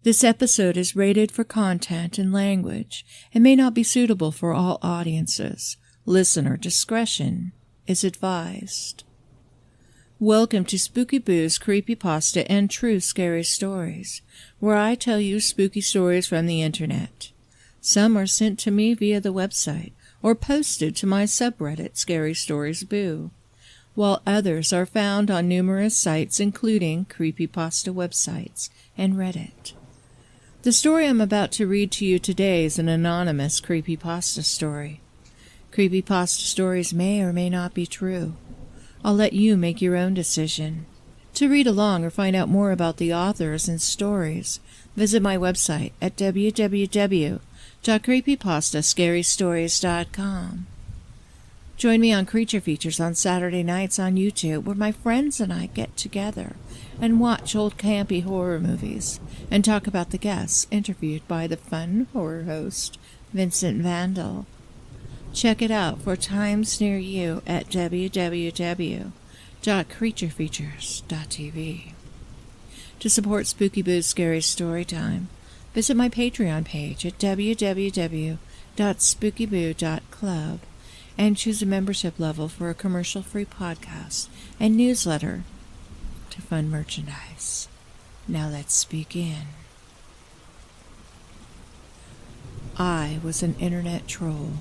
This episode is rated for content and language and may not be suitable for all audiences. Listener discretion is advised. Welcome to Spooky Boo's Creepypasta and True Scary Stories, where I tell you spooky stories from the internet. Some are sent to me via the website or posted to my subreddit Scary Stories Boo, while others are found on numerous sites including creepypasta websites and Reddit. The story I'm about to read to you today is an anonymous creepypasta story. Creepypasta stories may or may not be true. I'll let you make your own decision. To read along or find out more about the authors and stories, visit my website at www.creepypastascarystories.com. Join me on Creature Features on Saturday nights on YouTube, where my friends and I get together and watch old campy horror movies and talk about the guests interviewed by the fun horror host, Vincent Vandal. Check it out for times near you at www.creaturefeatures.tv. To support Spooky Boo's Scary Storytime, visit my Patreon page at www.spookyboo.club and choose a membership level for a commercial-free podcast and newsletter to fun merchandise. Now let's begin. I was an internet troll.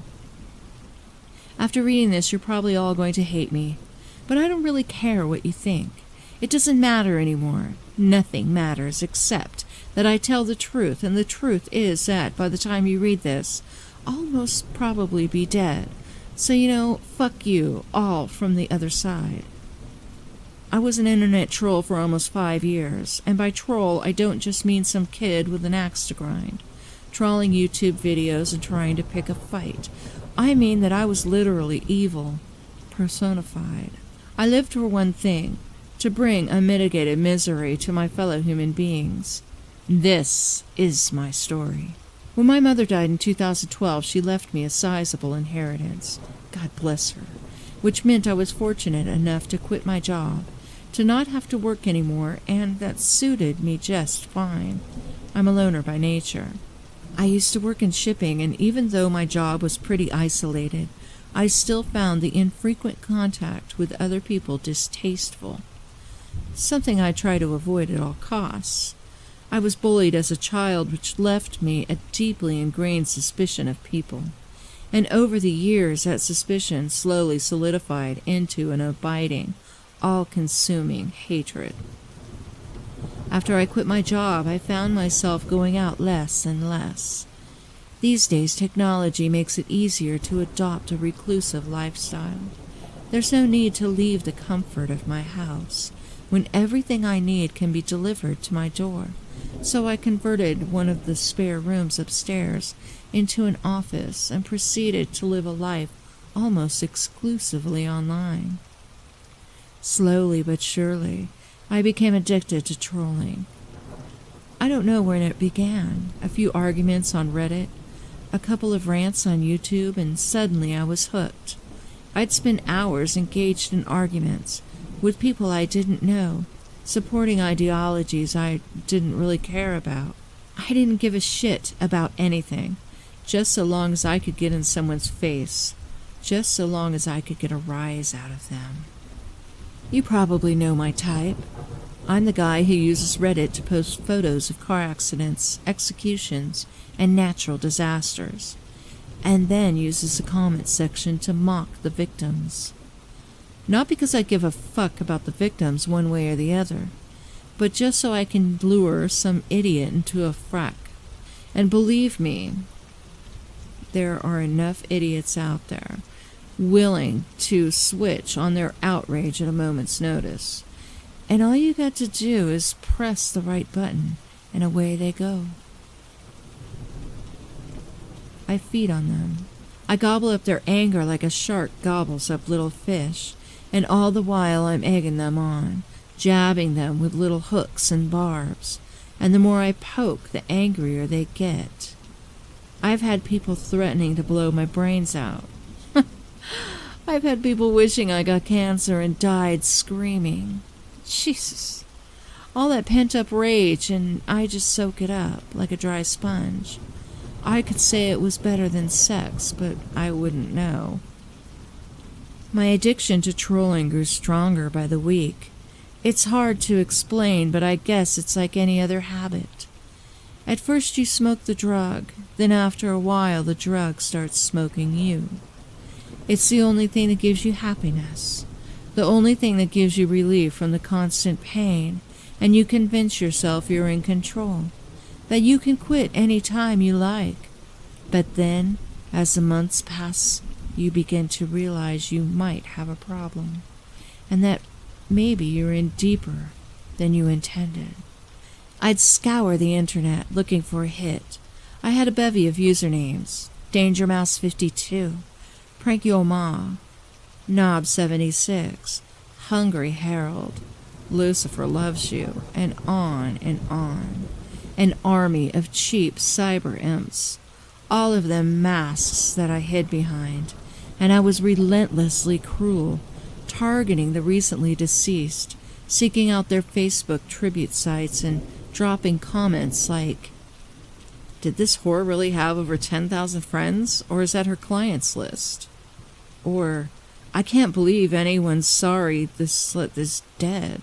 After reading this, you're probably all going to hate me, but I don't really care what you think. It doesn't matter anymore. Nothing matters except that I tell the truth, and the truth is that by the time you read this, I'll most probably be dead. So, fuck you all from the other side. I was an internet troll for almost 5 years, and by troll, I don't just mean some kid with an axe to grind, trawling YouTube videos and trying to pick a fight. I mean that I was literally evil, personified. I lived for one thing, to bring unmitigated misery to my fellow human beings. This is my story. When my mother died in 2012, she left me a sizable inheritance. God bless her. Which meant I was fortunate enough to quit my job, to not have to work anymore, and that suited me just fine. I'm a loner by nature. I used to work in shipping, and even though my job was pretty isolated, I still found the infrequent contact with other people distasteful. Something I try to avoid at all costs. I was bullied as a child, which left me a deeply ingrained suspicion of people. And over the years, that suspicion slowly solidified into an abiding, all-consuming hatred. After I quit my job, I found myself going out less and less. These days, technology makes it easier to adopt a reclusive lifestyle. There's no need to leave the comfort of my house, when everything I need can be delivered to my door. So I converted one of the spare rooms upstairs into an office and proceeded to live a life almost exclusively online. Slowly but surely, I became addicted to trolling. I don't know when it began. A few arguments on Reddit, a couple of rants on YouTube, and suddenly I was hooked. I'd spend hours engaged in arguments with people I didn't know, supporting ideologies I didn't really care about. I didn't give a shit about anything, just so long as I could get in someone's face, just so long as I could get a rise out of them. You probably know my type. I'm the guy who uses Reddit to post photos of car accidents, executions, and natural disasters, and then uses the comments section to mock the victims. Not because I give a fuck about the victims one way or the other, but just so I can lure some idiot into a frack. And believe me, there are enough idiots out there willing to switch on their outrage at a moment's notice. And all you got to do is press the right button, and away they go. I feed on them. I gobble up their anger like a shark gobbles up little fish, and all the while I'm egging them on, jabbing them with little hooks and barbs, and the more I poke, the angrier they get. I've had people threatening to blow my brains out. I've had people wishing I got cancer and died screaming. Jesus, All that pent-up rage, and I just soak it up like a dry sponge. I could say it was better than sex, but I wouldn't know. My addiction to trolling grew stronger by the week. It's hard to explain, but I guess it's like any other habit. At first you smoke the drug, then after a while the drug starts smoking you. It's the only thing that gives you happiness, the only thing that gives you relief from the constant pain, and you convince yourself you're in control, that you can quit any time you like. But then, as the months pass, you begin to realize you might have a problem, and that maybe you're in deeper than you intended. I'd scour the internet looking for a hit. I had a bevy of usernames: DangerMouse52, PrankYourMa, Knob76, Hungry Harold, Lucifer Loves You, and on and on. An army of cheap cyber imps, all of them masks that I hid behind, and I was relentlessly cruel, targeting the recently deceased, seeking out their Facebook tribute sites and dropping comments like, "Did this whore really have over 10,000 friends, or is that her clients list?" Or, "I can't believe anyone's sorry this slut is dead."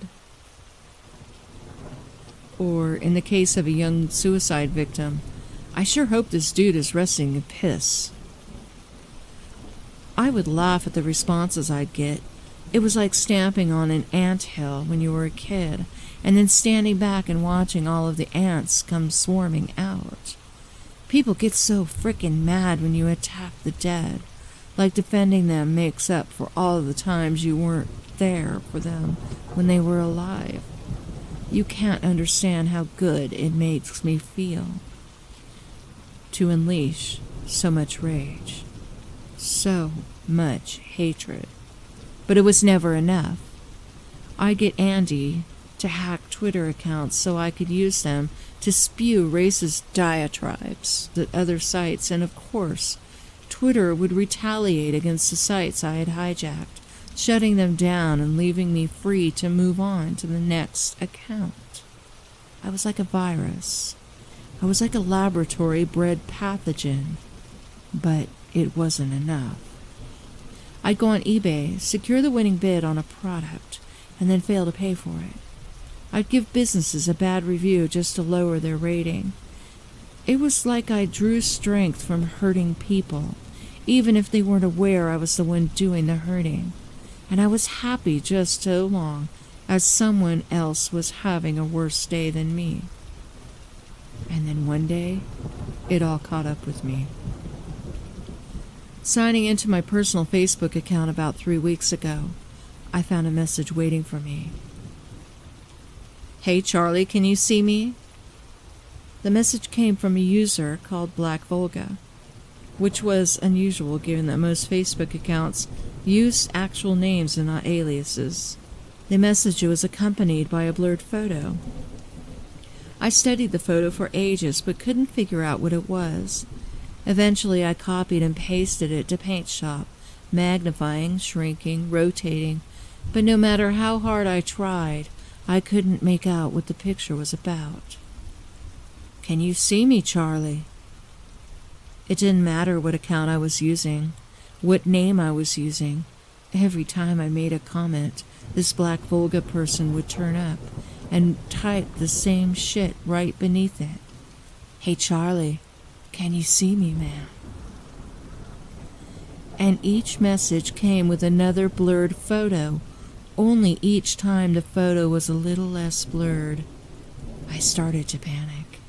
Or, in the case of a young suicide victim, "I sure hope this dude is resting in piss." I would laugh at the responses I'd get. It was like stamping on an anthill when you were a kid, and then standing back and watching all of the ants come swarming out. People get so frickin' mad when you attack the dead, like defending them makes up for all of the times you weren't there for them when they were alive. You can't understand how good it makes me feel to unleash so much rage, so much hatred. But it was never enough. I'd get Andy to hack Twitter accounts so I could use them to spew racist diatribes at other sites, and of course, Twitter would retaliate against the sites I had hijacked, shutting them down and leaving me free to move on to the next account. I was like a virus. I was like a laboratory-bred pathogen. But it wasn't enough. I'd go on eBay, secure the winning bid on a product, and then fail to pay for it. I'd give businesses a bad review just to lower their rating. It was like I drew strength from hurting people, even if they weren't aware I was the one doing the hurting. And I was happy just so long as someone else was having a worse day than me. And then one day, it all caught up with me. Signing into my personal Facebook account about 3 weeks ago, I found a message waiting for me. "Hey Charlie, can you see me?" The message came from a user called Black Volga, which was unusual given that most Facebook accounts use actual names and not aliases. The message was accompanied by a blurred photo. I studied the photo for ages but couldn't figure out what it was. Eventually I copied and pasted it to Paint Shop, magnifying, shrinking, rotating, but no matter how hard I tried, I couldn't make out what the picture was about. "Can you see me, Charlie?" It didn't matter what account I was using, what name I was using. Every time I made a comment, this Black Volga person would turn up and type the same shit right beneath it. "Hey Charlie, can you see me, man?" And each message came with another blurred photo, only each time the photo was a little less blurred. I started to panic.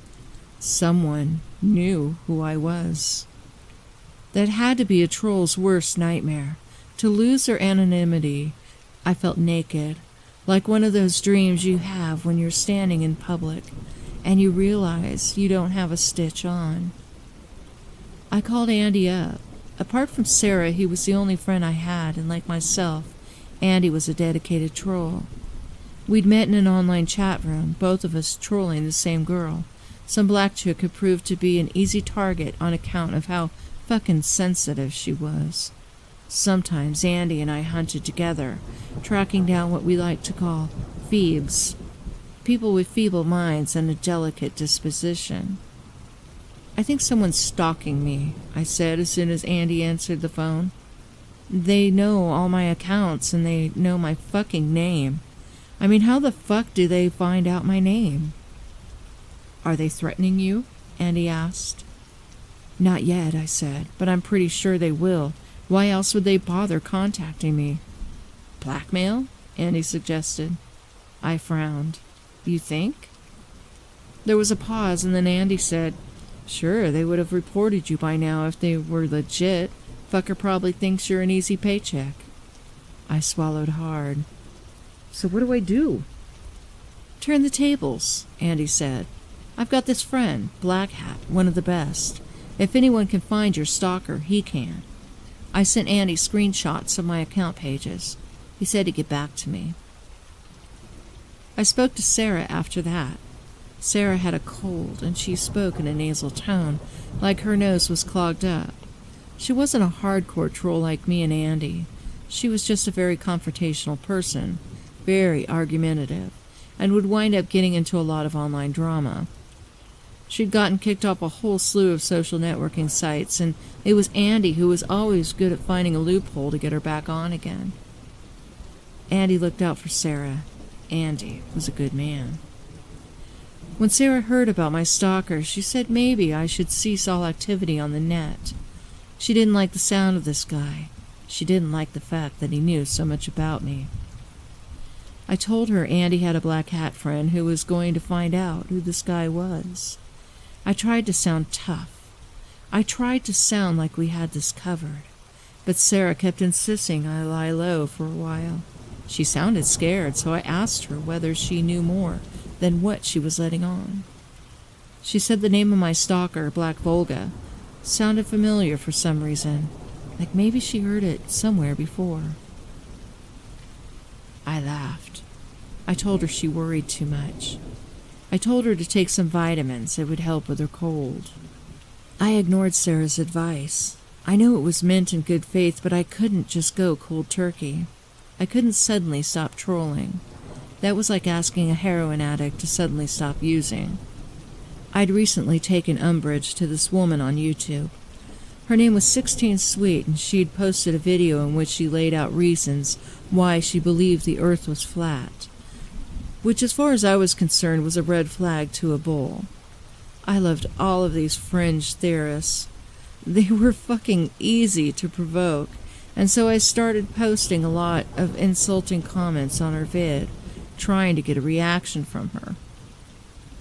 Someone knew who I was. That had to be a troll's worst nightmare, to lose their anonymity. I felt naked, like one of those dreams you have when you're standing in public and you realize you don't have a stitch on. I called Andy up. Apart from Sarah, he was the only friend I had, and like myself, Andy was a dedicated troll. We'd met in an online chat room, both of us trolling the same girl, some black chick who proved to be an easy target on account of how fucking sensitive she was. Sometimes Andy and I hunted together, tracking down what we like to call Phoebes. people with feeble minds and a delicate disposition. I think someone's stalking me, I said as soon as Andy answered the phone. They know all my accounts and they know my fucking name. I mean, how the fuck do they find out my name? Are they threatening you? Andy asked. Not yet, I said, but I'm pretty sure they will. Why else would they bother contacting me? Blackmail? Andy suggested. I frowned. You think? There was a pause, and then Andy said, Sure, they would have reported you by now if they were legit. Fucker probably thinks you're an easy paycheck. I swallowed hard. So what do I do? Turn the tables, Andy said. I've got this friend, Black Hat, one of the best. If anyone can find your stalker, he can. I sent Andy screenshots of my account pages. He said he'd get back to me. I spoke to Sarah after that. Sarah had a cold, and she spoke in a nasal tone, like her nose was clogged up. She wasn't a hardcore troll like me and Andy. She was just a very confrontational person, very argumentative, and would wind up getting into a lot of online drama. She'd gotten kicked off a whole slew of social networking sites, and it was Andy who was always good at finding a loophole to get her back on again. Andy looked out for Sarah. Andy was a good man. When Sarah heard about my stalker, she said maybe I should cease all activity on the net. She didn't like the sound of this guy. She didn't like the fact that he knew so much about me. I told her Andy had a black hat friend who was going to find out who this guy was. I tried to sound tough. I tried to sound like we had this covered. But Sarah kept insisting I lie low for a while. She sounded scared, so I asked her whether she knew more than what she was letting on. She said the name of my stalker, Black Volga, sounded familiar for some reason, like maybe she heard it somewhere before. I laughed. I told her she worried too much. I told her to take some vitamins. It would help with her cold. I ignored Sarah's advice. I knew it was meant in good faith, but I couldn't just go cold turkey. I couldn't suddenly stop trolling. That was like asking a heroin addict to suddenly stop using. I'd recently taken umbrage to this woman on YouTube. Her name was 16 Sweet, and she'd posted a video in which she laid out reasons why she believed the earth was flat, which as far as I was concerned was a red flag to a bull. I loved all of these fringe theorists. They were fucking easy to provoke, and so I started posting a lot of insulting comments on her vid, trying to get a reaction from her.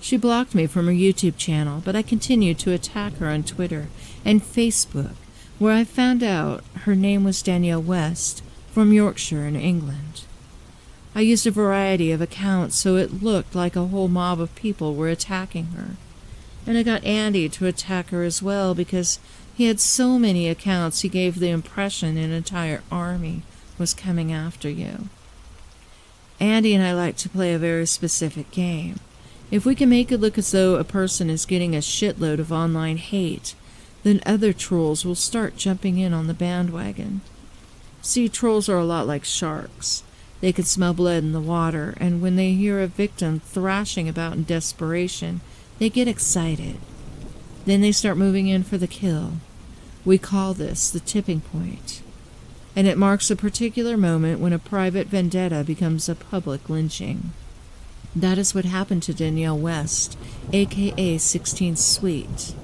She blocked me from her YouTube channel, but I continued to attack her on Twitter and Facebook, where I found out her name was Danielle West, from Yorkshire in England. I used a variety of accounts so it looked like a whole mob of people were attacking her. And I got Andy to attack her as well because he had so many accounts he gave the impression an entire army was coming after you. Andy and I like to play a very specific game. If we can make it look as though a person is getting a shitload of online hate, then other trolls will start jumping in on the bandwagon. See, trolls are a lot like sharks. They can smell blood in the water, and when they hear a victim thrashing about in desperation, they get excited. Then they start moving in for the kill. We call this the tipping point. And it marks a particular moment when a private vendetta becomes a public lynching. That is what happened to Danielle West, a.k.a. 16 Sweet.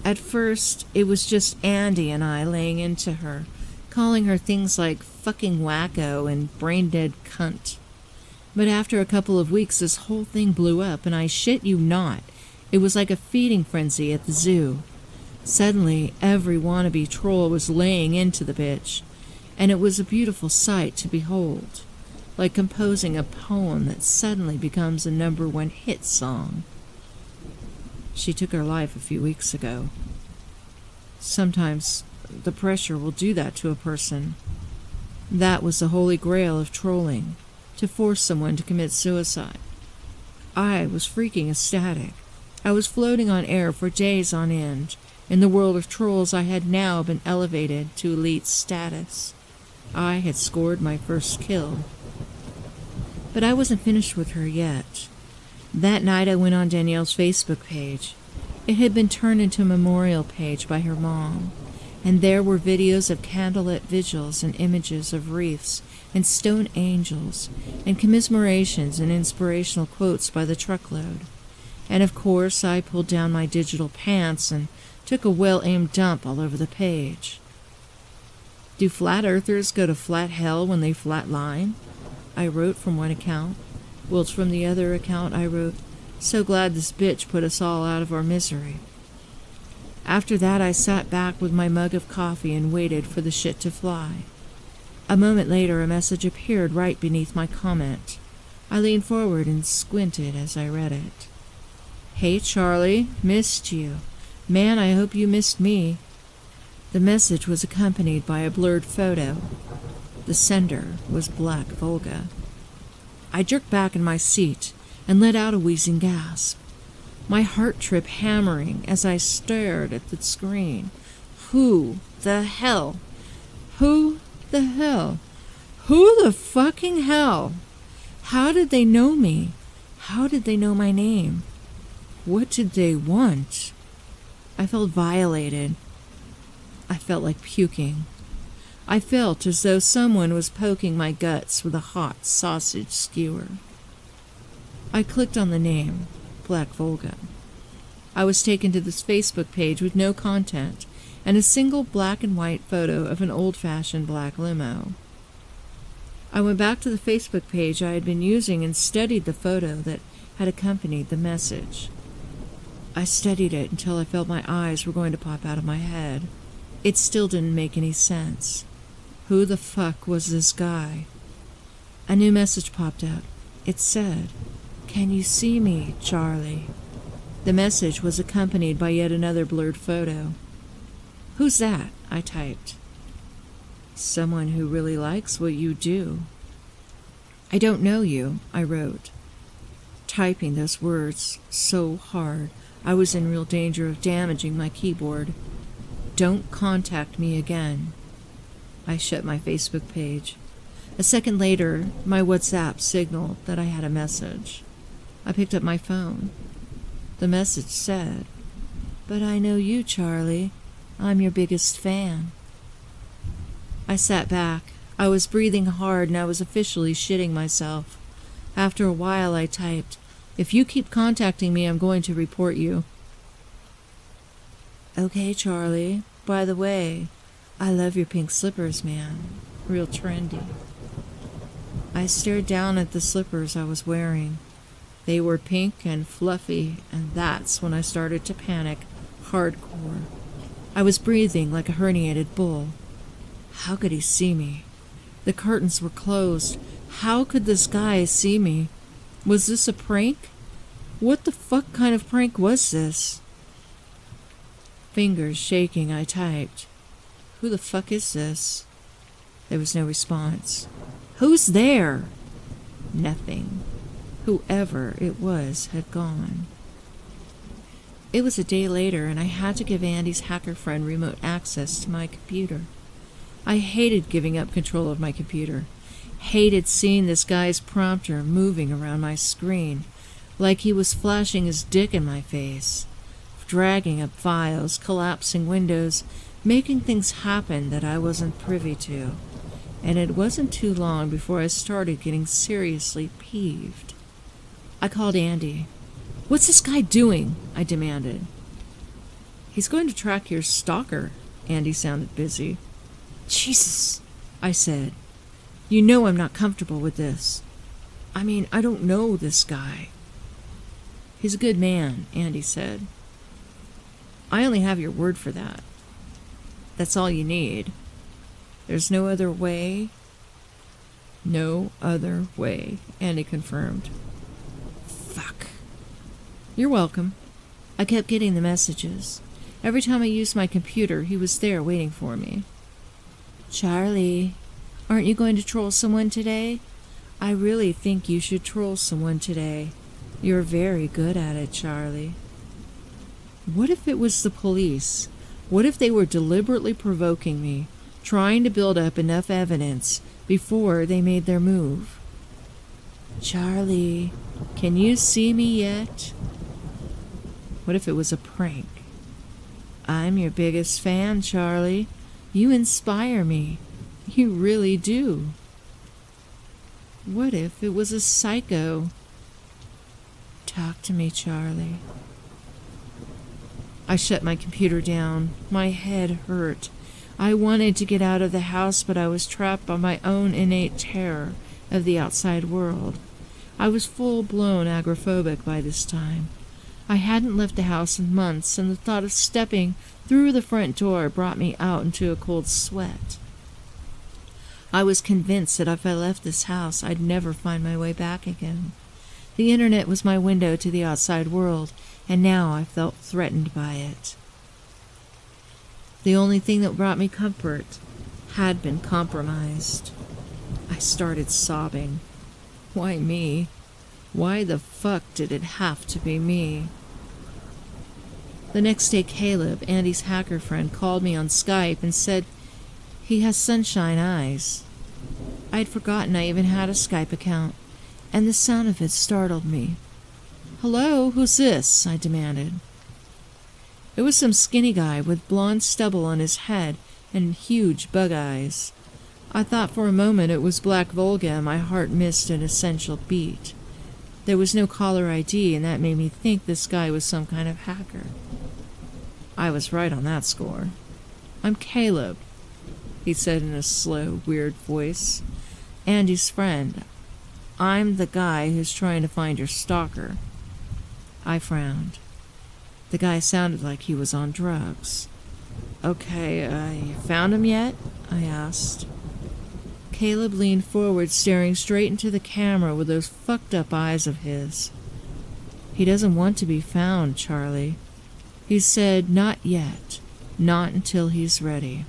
At first, it was just Andy and I laying into her, calling her things like fucking wacko and brain-dead cunt. But after a couple of weeks, this whole thing blew up, and I shit you not, it was like a feeding frenzy at the zoo. Suddenly, every wannabe troll was laying into the bitch, and it was a beautiful sight to behold, like composing a poem that suddenly becomes a #1 hit song. She took her life a few weeks ago. Sometimes the pressure will do that to a person. That was the holy grail of trolling, to force someone to commit suicide. I was freaking ecstatic. I was floating on air for days on end. In the world of trolls, I had now been elevated to elite status. I had scored my first kill. But I wasn't finished with her yet. That night I went on Danielle's Facebook page. It had been turned into a memorial page by her mom, and there were videos of candlelit vigils and images of wreaths and stone angels and commiserations and inspirational quotes by the truckload. And of course I pulled down my digital pants and took a well-aimed dump all over the page. Do flat earthers go to flat hell when they flatline? I wrote from one account, whilst from the other account I wrote, so glad this bitch put us all out of our misery. After that I sat back with my mug of coffee and waited for the shit to fly. A moment later a message appeared right beneath my comment. I leaned forward and squinted as I read it. Hey Charlie, missed you. Man, I hope you missed me. The message was accompanied by a blurred photo. The sender was Black Volga. I jerked back in my seat and let out a wheezing gasp. My heart trip hammering as I stared at the screen. Who the hell? Who the hell? Who the fucking hell? How did they know me? How did they know my name? What did they want? I felt violated. I felt like puking. I felt as though someone was poking my guts with a hot sausage skewer. I clicked on the name, Black Volga. I was taken to this Facebook page with no content and a single black and white photo of an old-fashioned black limo. I went back to the Facebook page I had been using and studied the photo that had accompanied the message. I studied it until I felt my eyes were going to pop out of my head. It still didn't make any sense. Who the fuck was this guy? A new message popped up. It said, "Can you see me, Charlie?" The message was accompanied by yet another blurred photo. "Who's that?" I typed. "Someone who really likes what you do." "I don't know you," I wrote. Typing those words so hard, I was in real danger of damaging my keyboard. "Don't contact me again." I shut my Facebook page. A second later, my WhatsApp signaled that I had a message. I picked up my phone. The message said, "But I know you, Charlie. I'm your biggest fan." I sat back. I was breathing hard and I was officially shitting myself. After a while I typed, "If you keep contacting me, I'm going to report you." "Okay, Charlie. By the way, I love your pink slippers, man. Real trendy." I stared down at the slippers I was wearing. They were pink and fluffy, and that's when I started to panic hardcore. I was breathing like a herniated bull. How could he see me? The curtains were closed. How could this guy see me? Was this a prank? What the fuck kind of prank was this? Fingers shaking, I typed, "Who the fuck is this?" There was no response. "Who's there?" Nothing. Whoever it was had gone. It was a day later, and I had to give Andy's hacker friend remote access to my computer. I hated giving up control of my computer. Hated seeing this guy's prompter moving around my screen, like he was flashing his dick in my face, dragging up files, collapsing windows, making things happen that I wasn't privy to. And it wasn't too long before I started getting seriously peeved. I called Andy. "What's this guy doing?" I demanded. "He's going to track your stalker." Andy sounded busy. "Jesus," I said. "You know I'm not comfortable with this. I mean, I don't know this guy." "He's a good man," Andy said. "I only have your word for that. That's all you need. There's no other way?" "No other way," Andy confirmed. Fuck. "You're welcome." I kept getting the messages. Every time I used my computer, he was there waiting for me. "Charlie, aren't you going to troll someone today? I really think you should troll someone today. You're very good at it, Charlie." What if it was the police? What if they were deliberately provoking me, trying to build up enough evidence before they made their move? Charlie, can you see me yet? What if it was a prank? I'm your biggest fan, Charlie. You inspire me. You really do. What if it was a psycho? Talk to me, Charlie. I shut my computer down. My head hurt. I wanted to get out of the house, but I was trapped by my own innate terror of the outside world. I was full-blown agoraphobic by this time. I hadn't left the house in months, and the thought of stepping through the front door brought me out into a cold sweat. I was convinced that if I left this house, I'd never find my way back again. The internet was my window to the outside world, and now I felt threatened by it. The only thing that brought me comfort had been compromised. I started sobbing. Why me? Why the fuck did it have to be me? The next day, Caleb, Andy's hacker friend, called me on Skype and said he has sunshine eyes. I'd forgotten I even had a Skype account, and the sound of it startled me. "Hello, who's this?" I demanded. It was some skinny guy with blonde stubble on his head and huge bug eyes. I thought for a moment it was Black Volga, and my heart missed an essential beat. There was no caller ID, and that made me think this guy was some kind of hacker. I was right on that score. "I'm Caleb," he said in a slow, weird voice. "Andy's friend. I'm the guy who's trying to find your stalker." I frowned. The guy sounded like he was on drugs. "Okay, you found him yet?" I asked. Caleb leaned forward, staring straight into the camera with those fucked-up eyes of his. "He doesn't want to be found, Charlie. He said not yet, not until he's ready."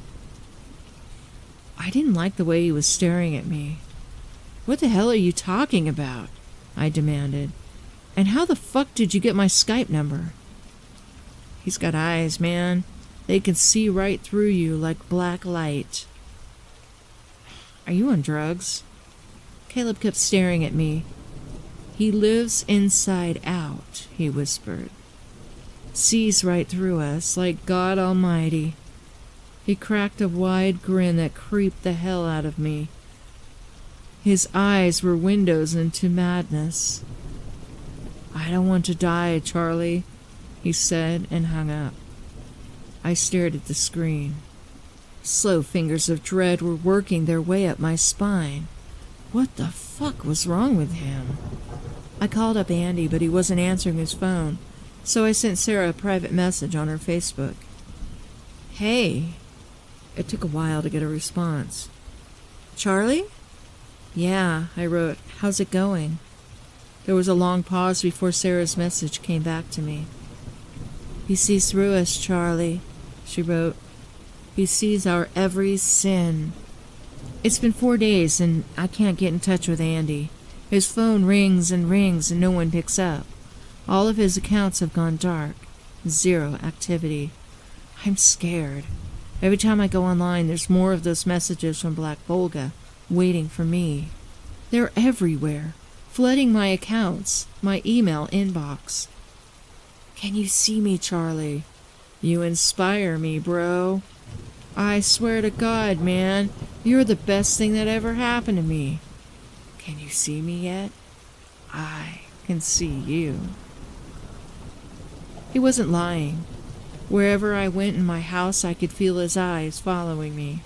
I didn't like the way he was staring at me. "What the hell are you talking about?" I demanded. "And how the fuck did you get my Skype number?" "He's got eyes, man. They can see right through you like black light." "Are you on drugs?" Caleb kept staring at me. "He lives inside out," he whispered. "Sees right through us, like God Almighty." He cracked a wide grin that creeped the hell out of me. His eyes were windows into madness. "I don't want to die, Charlie," he said, and hung up. I stared at the screen. Slow fingers of dread were working their way up my spine. What the fuck was wrong with him? I called up Andy, but he wasn't answering his phone, so I sent Sarah a private message on her Facebook. "Hey." It took a while to get a response. "Charlie?" "Yeah," I wrote. "How's it going?" There was a long pause before Sarah's message came back to me. "He sees through us, Charlie," she wrote. "He sees our every sin." It's been 4 days, and I can't get in touch with Andy. His phone rings and rings, and no one picks up. All of his accounts have gone dark. 0 activity. I'm scared. Every time I go online, there's more of those messages from Black Volga, waiting for me. They're everywhere, flooding my accounts, my email inbox. Can you see me, Charlie? You inspire me, bro. I swear to God, man, you're the best thing that ever happened to me. Can you see me yet? I can see you. He wasn't lying. Wherever I went in my house, I could feel his eyes following me.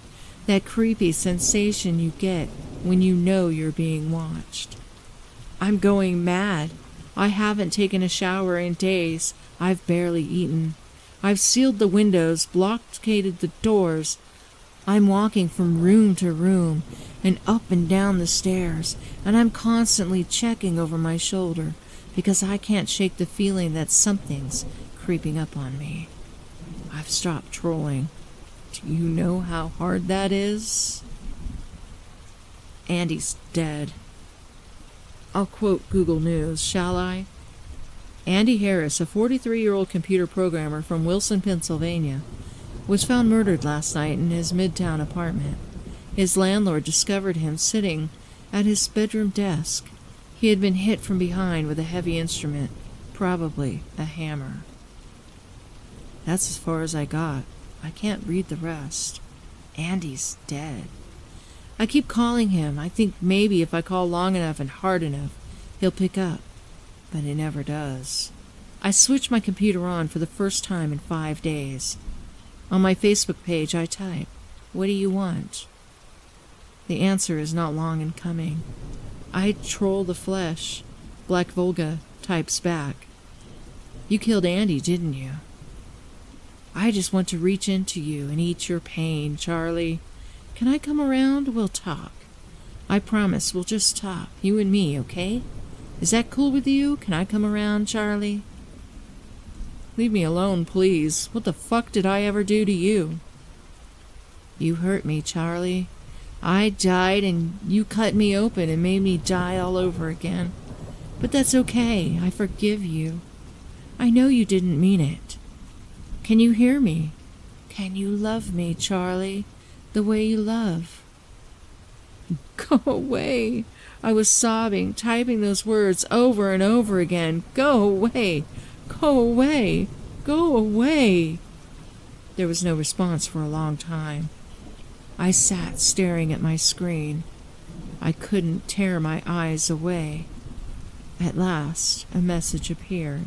That creepy sensation you get when you know you're being watched. I'm going mad. I haven't taken a shower in days. I've barely eaten. I've sealed the windows, blockaded the doors. I'm walking from room to room and up and down the stairs, and I'm constantly checking over my shoulder because I can't shake the feeling that something's creeping up on me. I've stopped trolling. Do you know how hard that is? Andy's dead. I'll quote Google News, shall I? Andy Harris, a 43-year-old computer programmer from Wilson, Pennsylvania, was found murdered last night in his midtown apartment. His landlord discovered him sitting at his bedroom desk. He had been hit from behind with a heavy instrument, probably a hammer. That's as far as I got. I can't read the rest. Andy's dead. I keep calling him. I think maybe if I call long enough and hard enough, he'll pick up. But he never does. I switched my computer on for the first time in 5 days. On my Facebook page, I type, "What do you want?" The answer is not long in coming. I troll the flesh. Black Volga types back, "You killed Andy, didn't you?" I just want to reach into you and eat your pain, Charlie. Can I come around? We'll talk. I promise we'll just talk, you and me, okay? Is that cool with you? Can I come around, Charlie? Leave me alone, please. What the fuck did I ever do to you? You hurt me, Charlie. I died and you cut me open and made me die all over again. But that's okay. I forgive you. I know you didn't mean it. Can you hear me? Can you love me, Charlie, the way you love? Go away. I was sobbing, typing those words over and over again. Go away. Go away. Go away. There was no response for a long time. I sat staring at my screen. I couldn't tear my eyes away. At last, a message appeared.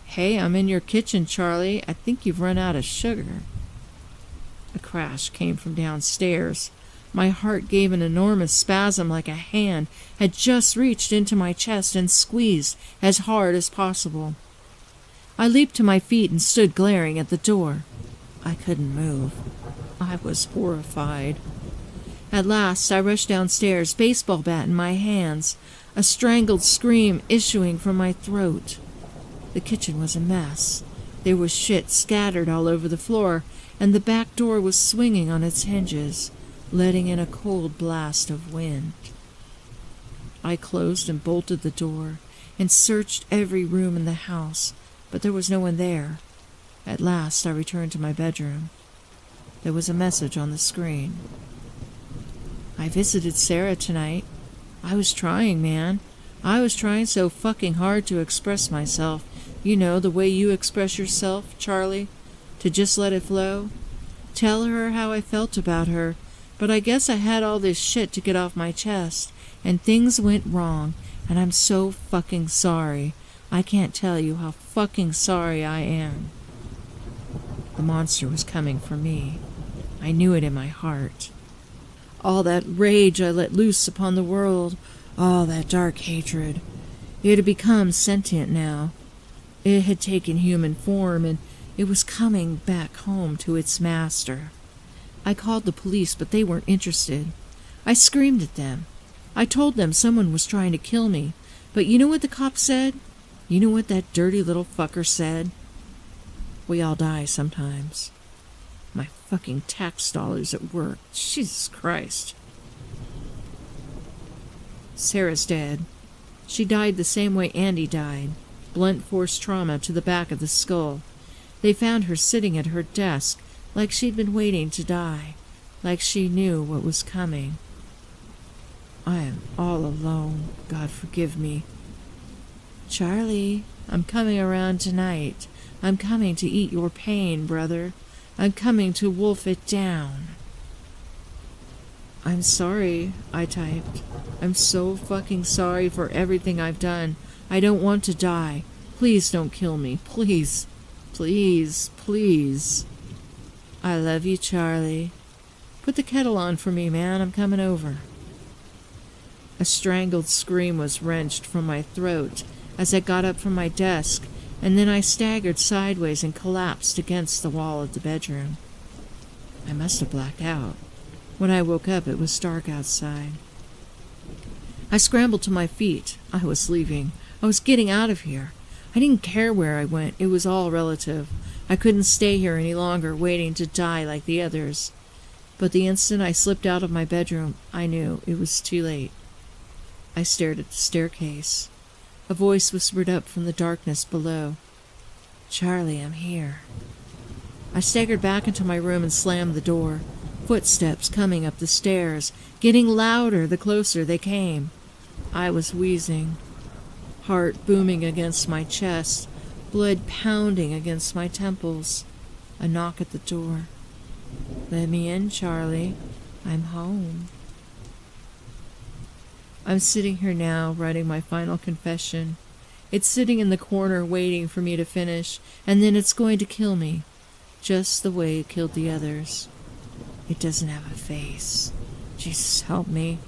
Hey, I'm in your kitchen, Charlie. I think you've run out of sugar. A crash came from downstairs. My heart gave an enormous spasm like a hand had just reached into my chest and squeezed as hard as possible. I leaped to my feet and stood glaring at the door. I couldn't move. I was horrified. At last, I rushed downstairs, baseball bat in my hands, a strangled scream issuing from my throat. The kitchen was a mess. There was shit scattered all over the floor, and the back door was swinging on its hinges, letting in a cold blast of wind. I closed and bolted the door and searched every room in the house, but there was no one there. At last, I returned to my bedroom. There was a message on the screen. I visited Sarah tonight. I was trying, man. I was trying so fucking hard to express myself. You know, the way you express yourself, Charlie. To just let it flow. Tell her how I felt about her. But I guess I had all this shit to get off my chest. And things went wrong. And I'm so fucking sorry. I can't tell you how fucking sorry I am. The monster was coming for me. I knew it in my heart. All that rage I let loose upon the world, all that dark hatred, it had become sentient now. It had taken human form, and it was coming back home to its master. I called the police, but they weren't interested. I screamed at them. I told them someone was trying to kill me, but you know what the cop said? You know what that dirty little fucker said? We all die sometimes. My fucking tax dollars at work. Jesus Christ. Sarah's dead. She died the same way Andy died. Blunt force trauma to the back of the skull. They found her sitting at her desk, like she'd been waiting to die, like she knew what was coming. I am all alone. God forgive me. Charlie, I'm coming around tonight. I'm coming to eat your pain, brother. I'm coming to wolf it down. I'm sorry, I typed. I'm so fucking sorry for everything I've done. I don't want to die. Please don't kill me. Please. Please. Please. I love you, Charlie. Put the kettle on for me, man. I'm coming over. A strangled scream was wrenched from my throat as I got up from my desk, and then I staggered sideways and collapsed against the wall of the bedroom. I must have blacked out. When I woke up, it was dark outside. I scrambled to my feet. I was leaving. I was getting out of here. I didn't care where I went. It was all relative. I couldn't stay here any longer, waiting to die like the others. But the instant I slipped out of my bedroom, I knew it was too late. I stared at the staircase. A voice whispered up from the darkness below. Charlie, I'm here. I staggered back into my room and slammed the door. Footsteps coming up the stairs, getting louder the closer they came. I was wheezing, heart booming against my chest, blood pounding against my temples. A knock at the door. "Let me in, Charlie. I'm home." I'm sitting here now, writing my final confession. It's sitting in the corner waiting for me to finish, and then it's going to kill me, just the way it killed the others. It doesn't have a face. Jesus help me.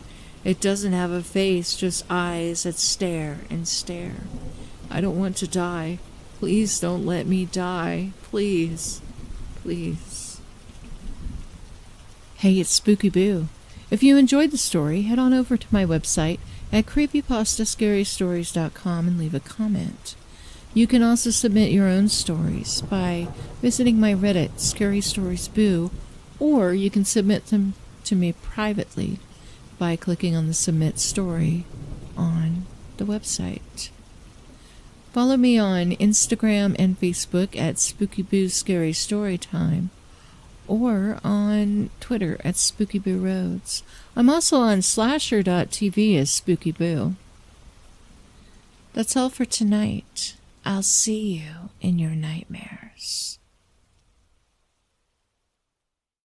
It doesn't have a face, just eyes that stare and stare. I don't want to die. Please don't let me die. Please. Please. Hey, it's Spooky Boo. If you enjoyed the story, head on over to my website at creepypastascarystories.com and leave a comment. You can also submit your own stories by visiting my Reddit, Scary Stories Boo, or you can submit them to me privately by clicking on the Submit Story on the website. Follow me on Instagram and Facebook at Spooky Boo Scary Storytime, or on Twitter at Spooky Boo Rhodes. I'm also on slasher.tv as Spooky Boo. That's all for tonight. I'll see you in your nightmares.